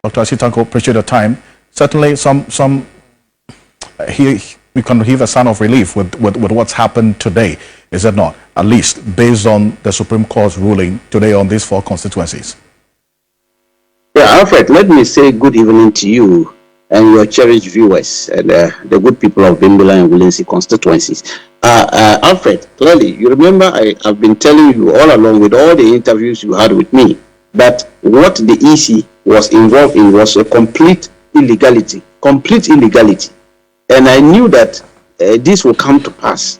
Dr. Asitanko, appreciate the time. Certainly, we can heave a sign of relief with what's happened today, is it not? At least based on the Supreme Court's ruling today on these 4 constituencies. Yeah, Alfred, let me say good evening to you and your cherished viewers and the good people of Bimbula and Wulensi constituencies. Alfred, clearly, you remember I've been telling you all along with all the interviews you had with me that what the EC was involved in was a complete illegality. And I knew that this will come to pass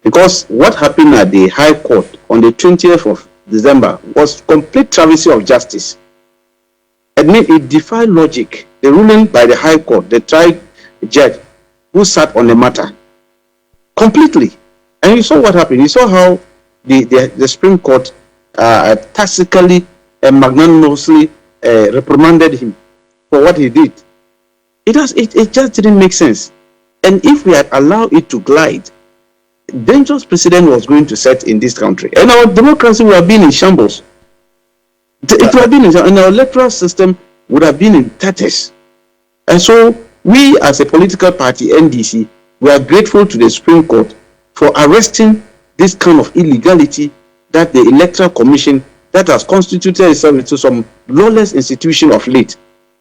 because what happened at the High Court on the 20th of December was complete travesty of justice. I mean, it defied logic. The ruling by the High Court, the trial judge who sat on the matter completely. And you saw what happened. You saw how the Supreme Court tactically and magnanimously reprimanded him for what he did. It just didn't make sense. And if we had allowed it to glide, dangerous precedent was going to set in this country. And our democracy would have been in shambles. It would have been and our electoral system would have been in tatters. And so we as a political party, NDC, we are grateful to the Supreme Court for arresting this kind of illegality that the Electoral Commission that has constituted itself into some lawless institution of late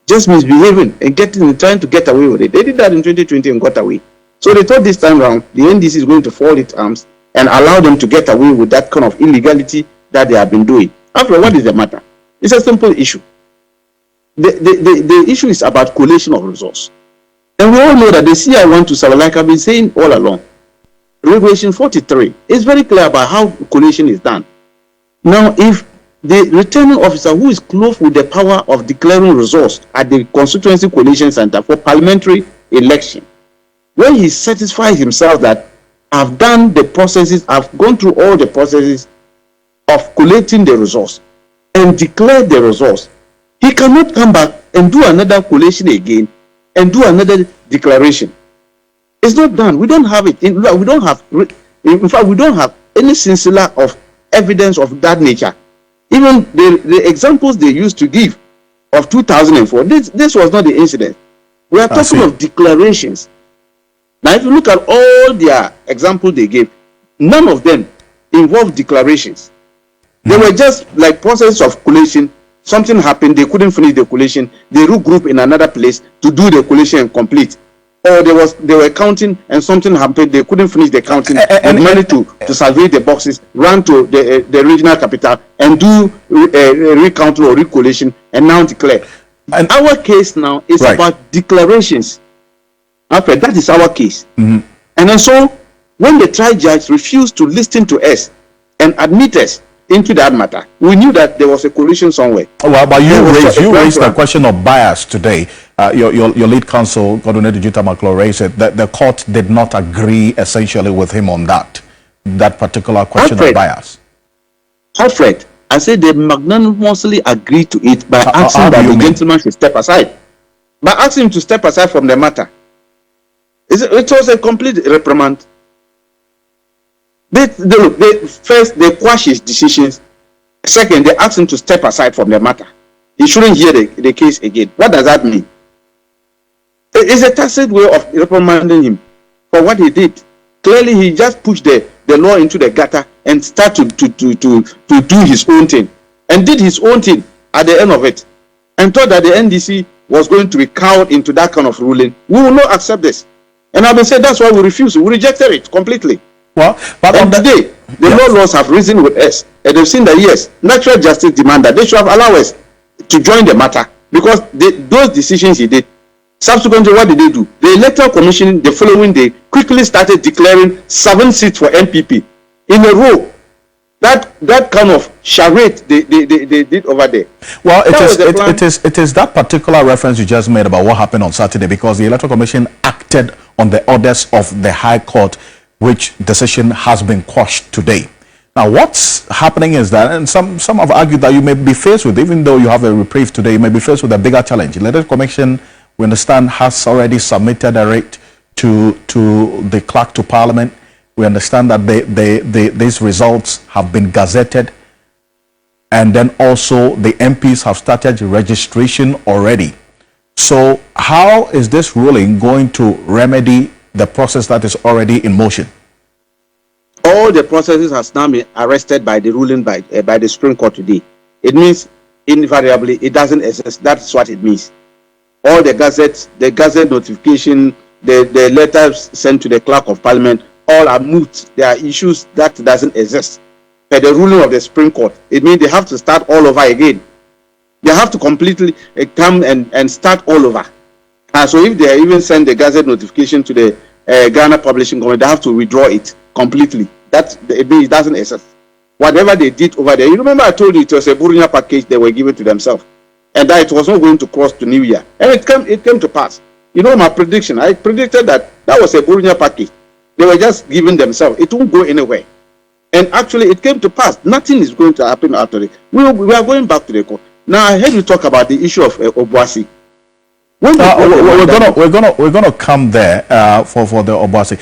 just misbehaving and trying to get away with it. They did that in 2020 and got away. So they thought this time around the NDC is going to fold its arms and allow them to get away with that kind of illegality that they have been doing. After all, what is the matter? It's a simple issue. The issue is about collation of resource. And we all know that the CI want to serve, like I've been saying all along. Regulation 43 is very clear about how collation is done. Now, if the returning officer who is clothed with the power of declaring resource at the Constituency Collation Center for parliamentary election, when he satisfies himself that I've done the processes, I've gone through all the processes of collating the resource and declare the resource, he cannot come back and do another collation again and do another declaration. It's not done. We don't have it. In fact, we don't have any sincere of evidence of that nature. Even the examples they used to give of 2004, this was not the incident. We are talking of declarations. Now, if you look at all their examples they gave, none of them involved declarations. They were just like process of collation. Something happened, they couldn't finish the collation. They regroup in another place to do the collation and complete. Or they were counting and something happened, they couldn't finish the counting and managed to survey the boxes, run to the regional capital and do recounting or recollation and now declare. And our case now is about declarations. After that is our case. And then so when the trial judge refused to listen to us and admit us into that matter, we knew that there was a collision somewhere. Well, but you raised the question of bias today. Your lead counsel, Godwin Juta McClure, said that the court did not agree essentially with him on that particular question of bias. Alfred, I said they magnanimously agreed to it by asking that the gentleman should step aside. By asking him to step aside from the matter. It was a complete reprimand. First, they quash his decisions. Second, they asked him to step aside from the matter. He shouldn't hear the case again. What does that mean? It's a tacit way of reprimanding him for what he did. Clearly, he just pushed the law into the gutter and started to do his own thing. And did his own thing at the end of it. And thought that the NDC was going to be cowed into that kind of ruling. We will not accept this. And I've been saying that's why we refuse. We rejected it completely. Well, but on today, the laws have risen with us, and they've seen that yes, natural justice demand that they should have allowed us to join the matter because those decisions he did. Subsequently, what did they do? The Electoral Commission the following day quickly started declaring 7 seats for NPP in a row. That kind of charade they did over there. Well, it is that particular reference you just made about what happened on Saturday because the Electoral Commission acted on the orders of the High Court, which decision has been quashed today. Now, what's happening is that, and some have argued that you may be faced with, even though you have a reprieve today, you may be faced with a bigger challenge. The Electoral Commission, we understand, has already submitted a writ to the clerk to Parliament. We understand that these results have been gazetted, and then also the MPs have started registration already So how is this ruling going to remedy the process that is already in motion? All the processes has now been arrested by the ruling by the Supreme Court today. It means invariably it doesn't exist. That's what it means. All the gazette notification, the letters sent to the clerk of parliament, all are moot. There are issues that doesn't exist. By the ruling of the Supreme Court, it means they have to start all over again. They have to completely come and start all over. So if they even send the gazette notification to the Ghana Publishing Company, they have to withdraw it completely. It doesn't exist. Whatever they did over there, you remember I told you it was a Burunya package they were giving to themselves, and that it was not going to cross to New Year, and it came to pass. You know my prediction. I predicted that was a Burunya package. They were just giving themselves. It won't go anywhere, and actually it came to pass. Nothing is going to happen after it. We are going back to the court. Now I heard you talk about the issue of Obuasi. We're gonna come there for the Obuasi.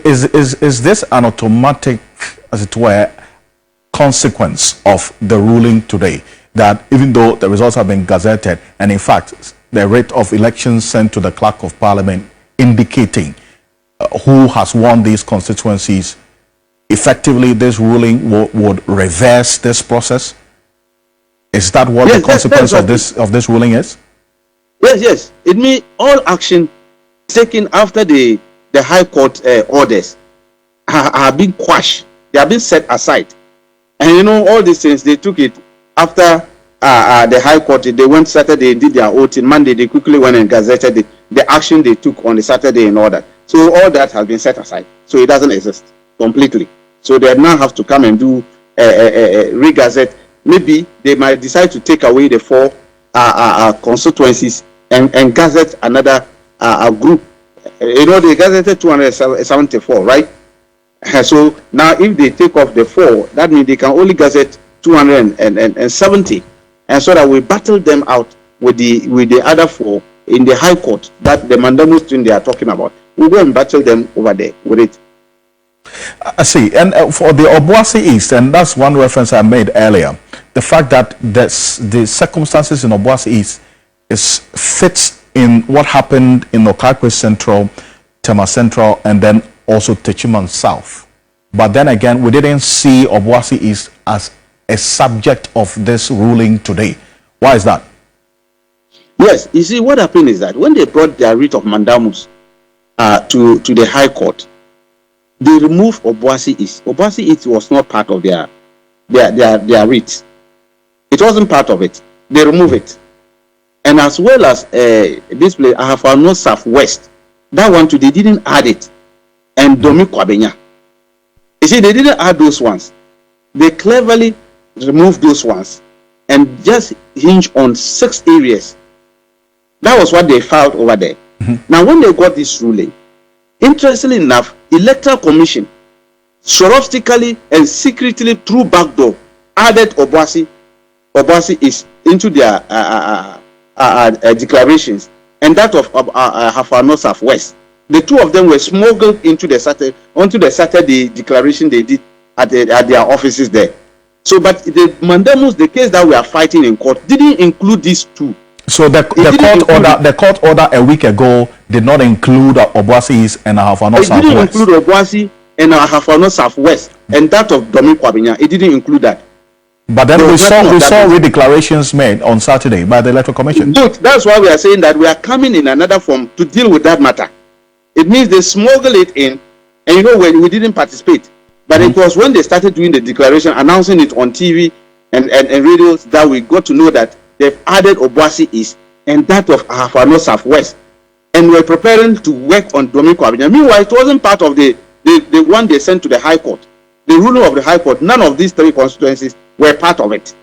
Is this an automatic, as it were, consequence of the ruling today, that even though the results have been gazetted and in fact the rate of elections sent to the clerk of parliament indicating who has won these constituencies, effectively this ruling would reverse this process? Is that what the consequence of this ruling is? Yes. It means all action taken after the High Court orders are being quashed. They are being set aside. And you know, all these things, they took it after the High Court. They went Saturday and did their oath. In Monday, they quickly went and gazetted the action they took on the Saturday in order. So all that has been set aside. So it doesn't exist completely. So they now have to come and do re-gazette. Maybe they might decide to take away the 4 constituencies and gazette another group. You know, they gazetted 274, right? So now if they take off the 4, that means they can only gazette 270, and so that we battle them out with the other 4 in the High Court, that the mandamus thing they are talking about. We'll go and battle them over there with it. I see. And for the Obuasi East, and that's one reference I made earlier, the fact that the circumstances in Obuasi East fits in what happened in Okakwe Central, Tema Central, and then also Techiman South. But then again, we didn't see Obuasi East as a subject of this ruling today. Why is that? Yes, you see, what happened is that when they brought their writ of mandamus to the High Court, they removed Obuasi East. Obuasi East was not part of their writ. It wasn't part of it. They removed it. And as well as this place, I have found no Southwest. That one too, they didn't add it. And Domi Kwabenya. You see, they didn't add those ones. They cleverly removed those ones and just hinge on 6 areas. That was what they filed over there. Now, when they got this ruling, interestingly enough, Electoral Commission surreptitiously and secretly through backdoor added Obuasi is into their declarations, and that of Hafano Southwest. The 2 of them were smuggled onto the Saturday declaration they did at their offices there. So, but the mandamus, the case that we are fighting in court, didn't include these 2. So the court order a week ago did not include Obuasi East and Ahafano Southwest. It didn't include Obuasi and Ahafano Southwest, and that of Domi Kwabenya. It didn't include that. But then we saw redeclarations made on Saturday by the Electoral Commission. Good. That's why we are saying that we are coming in another form to deal with that matter. It means they smuggle it in, and you know, when we didn't participate, but it was when they started doing the declaration, announcing it on TV and radios, that we got to know that they've added Obuasi East and that of Ahafano Southwest, and we're preparing to work on Domi Kwabenya. Meanwhile, it wasn't part of the one they sent to the High Court. The ruling of the High Court, none of these 3 constituencies were part of it.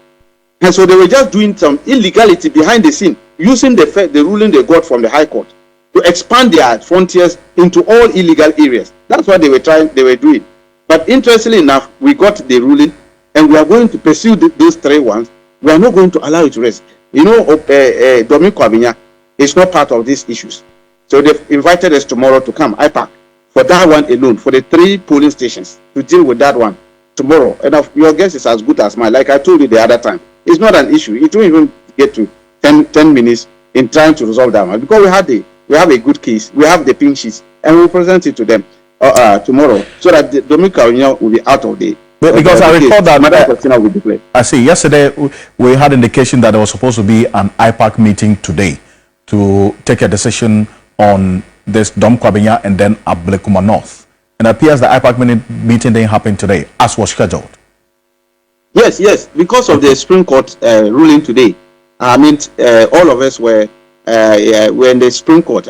And so they were just doing some illegality behind the scene, using the ruling they got from the High Court to expand their frontiers into all illegal areas. That's what they were doing. But interestingly enough, we got the ruling, and we are going to pursue those 3 ones. We are not going to allow it to rest. You know, Domi Kwabenya is not part of these issues. So they've invited us tomorrow to come, IPAC, for that one alone, for the 3 polling stations, to deal with that one tomorrow. And your guess is as good as mine. Like I told you the other time, it's not an issue. It won't even get to 10 minutes in trying to resolve that one, because we have a good case, we have the pink sheets, and we'll present it to them tomorrow, so that the Dominic Carolina will be out of the. Because I recall that will declare. I see. Yesterday we had indication that there was supposed to be an IPAC meeting today to take a decision on this Dom Kwabinya and then Ablekuma North. And it appears the IPAC meeting didn't happen today, as was scheduled. Yes, because of the Supreme Court ruling today. I mean, all of us were in the Supreme Court.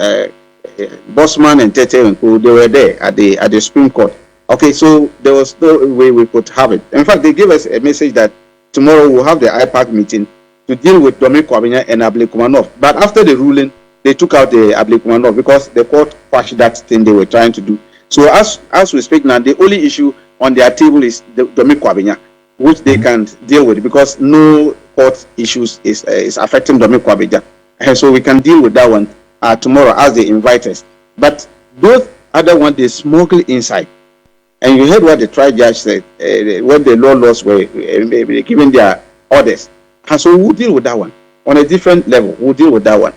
Bosman and Tete and Co, they were there at the Supreme Court. Okay, so there was no way we could have it. In fact, they gave us a message that tomorrow we'll have the IPAC meeting to deal with Dominic Kwabinya and Ablekuma North. But after the ruling, they took out the Ablekuma North because the court quashed that thing they were trying to do. So as we speak now, the only issue on their table is the Dominic Kwabinya, which they can deal with because no court issues is affecting Dominic Kwabinya. And so we can deal with that one tomorrow as they invite us. But those other ones, they smuggle inside. And you heard what the trial judge said when the laws were giving their orders. And so we'll deal with that one on a different level. We'll deal with that one.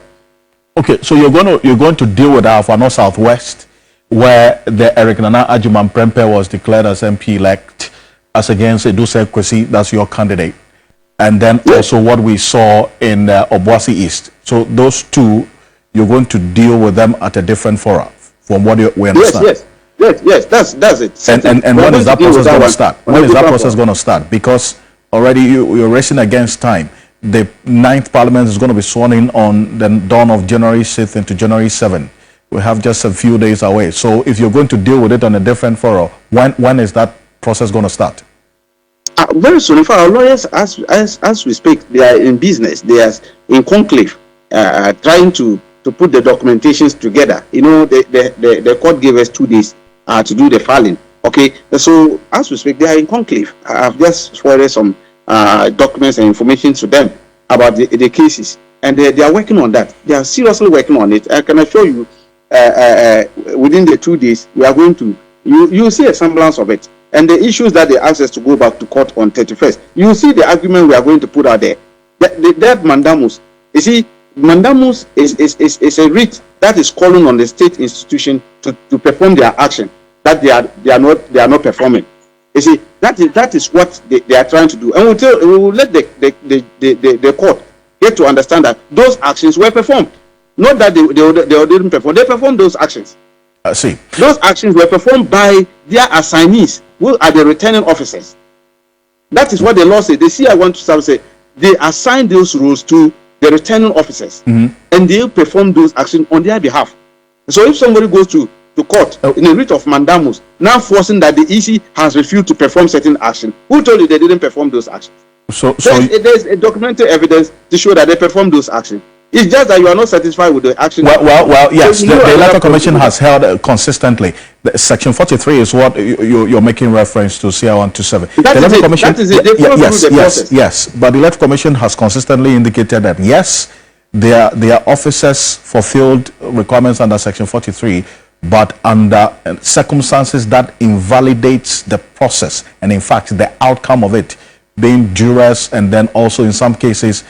Okay, so you're going to deal with our North Southwest, where the Eric Nana Ajuman Prempe was declared as MP elect as against Osu East. That's your candidate. And then also what we saw in Osu East. So those two, you're going to deal with them at a different forum from what we understand. Yes, that's it. And when is that process going to start? When is that process going to start? Because already you're racing against time. The 9th Parliament is going to be sworn in on the dawn of January 6th into January 7th. We have just a few days away. So if you're going to deal with it on a different forum, when is that process going to start? Very soon. In fact, our lawyers, as we speak, they are in business. They are in conclave, trying to put the documentations together. You know, the court gave us 2 days to do the filing. Okay, so as we speak, they are in conclave. I've just forwarded some documents and information to them about the cases, and they are working on that. They are seriously working on it. I can assure you, within the 2 days, we are going to you see a semblance of it. And the issues that they asked us to go back to court on 31st, you see the argument we are going to put out there. That mandamus, you see, mandamus is a writ that is calling on the state institution to perform their action that they are not performing. You see, that is what they are trying to do, and we will let the court get to understand that those actions were performed, not that they didn't perform. They performed those actions. I see. Those actions were performed by their assignees, who are the returning officers. That is what the law says. The CI want to say they assign those roles to the returning officers, and they perform those actions on their behalf. So if somebody goes to court in a writ of mandamus, now forcing that the EC has refused to perform certain action, who told you they didn't perform those actions? So there's a documented evidence to show that they performed those actions. It's just that you are not satisfied with the action. Well, yes, the Electoral Commission has held consistently. Section 43 is what you're making reference to, CR 127. That is it. They follow through the process. Yes, but the Electoral Commission has consistently indicated that, yes, their officers fulfilled requirements under Section 43, but under circumstances that invalidates the process, and in fact, the outcome of it being duress, and then also in some cases,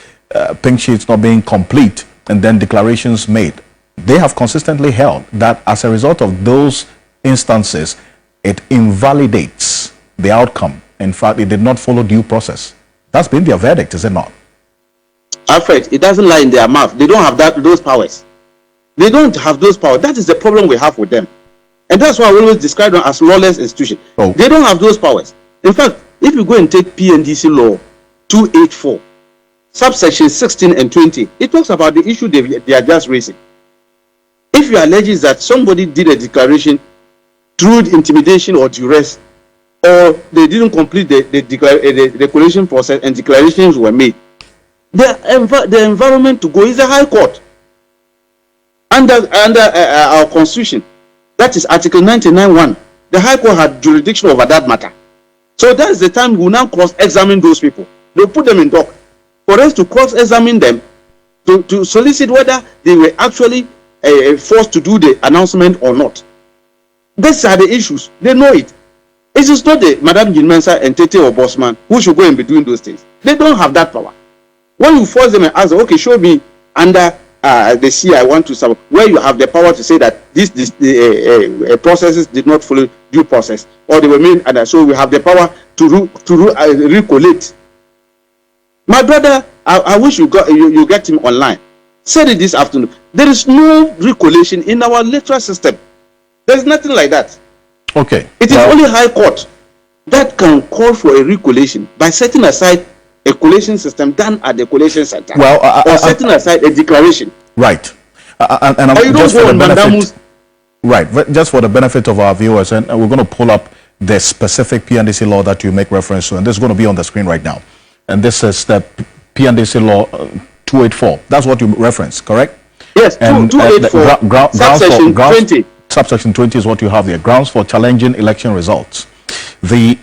pink sheets not being complete, and then declarations made. They have consistently held that as a result of those instances, it invalidates the outcome. In fact, it did not follow due process. That's been their verdict, is it not? Alfred, it doesn't lie in their mouth. They don't have those powers. They don't have those powers. That is the problem we have with them. And that's why I always describe them as lawless institution. They don't have those powers. In fact, if you go and take PNDC law 284, subsection 16 and 20, it talks about the issue they are just raising. If you allege that somebody did a declaration through intimidation or duress, or they didn't complete the declaration process and declarations were made, the environment to go is the High Court. Under our Constitution, that is Article 99(1), the High Court had jurisdiction over that matter. So that is the time we will now cross-examine those people. They put them in dock. For us to cross-examine them, to solicit whether they were actually forced to do the announcement or not. These are the issues. They know it. It is not the Madam Mensa and Tete or Bossman who should go and be doing those things. They don't have that power. When you force them and ask them, okay, show me under they see I want to support, where you have the power to say that this processes did not follow due process, or they were made, and so we have the power to recollate. My brother, I wish you get him online. Said it this afternoon. There is no recollation in our electoral system. There's nothing like that. Okay. It is only High Court that can call for a recollation by setting aside a collation system done at the collation center, or setting aside a declaration. Right. And I'm just for the benefit, right, just for the benefit of our viewers, and we're going to pull up the specific PNDC law that you make reference to, and this is going to be on the screen right now. And this is the PNDC law 284. That's what you reference, correct? Yes, 284. Subsection 20. Subsection 20 is what you have there. Grounds for challenging election results. The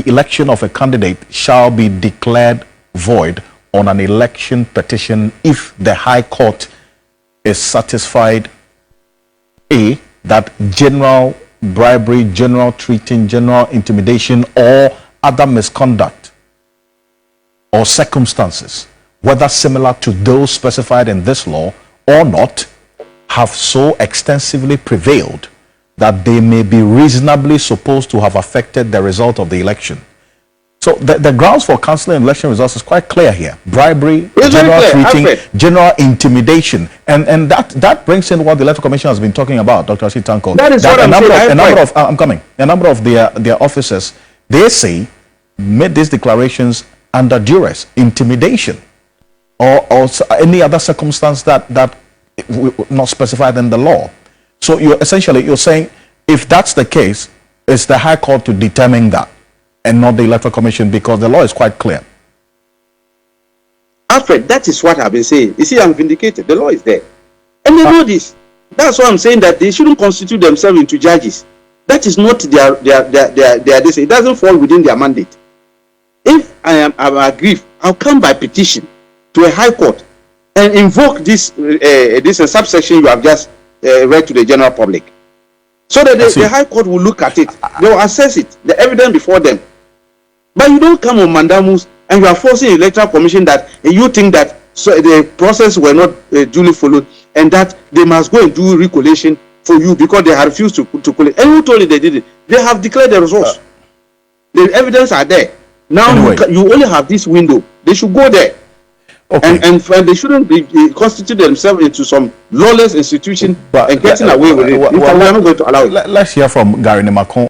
election of a candidate shall be declared void on an election petition if the High Court is satisfied, A, that general bribery, general treating, general intimidation, or other misconduct or circumstances, whether similar to those specified in this law or not, have so extensively prevailed that they may be reasonably supposed to have affected the result of the election. So the grounds for cancelling election results is quite clear here. Bribery, general treating, general intimidation. And that brings in what the Electoral Commission has been talking about, Dr. Ashitanko. That is what I'm saying. A number of their officers, they say, made these declarations under duress, intimidation, or any other circumstance that not specified in the law. So you're saying, if that's the case, it's the High Court to determine that, and not the Electoral Commission, because the law is quite clear. Alfred, that is what I've been saying. You see, I'm vindicated. The law is there, and they know this. That's why I'm saying that they shouldn't constitute themselves into judges. That is not their this. It doesn't fall within their mandate. If I am aggrieved, I'll come by petition to a High Court and invoke this subsection you have just read to the general public, so that the High Court will look at it. They will assess it, the evidence before them. But you don't come on mandamus and you are forcing the Electoral Commission that you think that the process were not duly followed, and that they must go and do recollation for you because they have refused to collect. And who told you they did it? They have declared the results. The evidence are there. Now anyway, you only have this window. They should go there. Okay. And they shouldn't be constitute themselves into some lawless institution and getting away with it. We're not going to allow it. Let's hear from Gary Nemakon.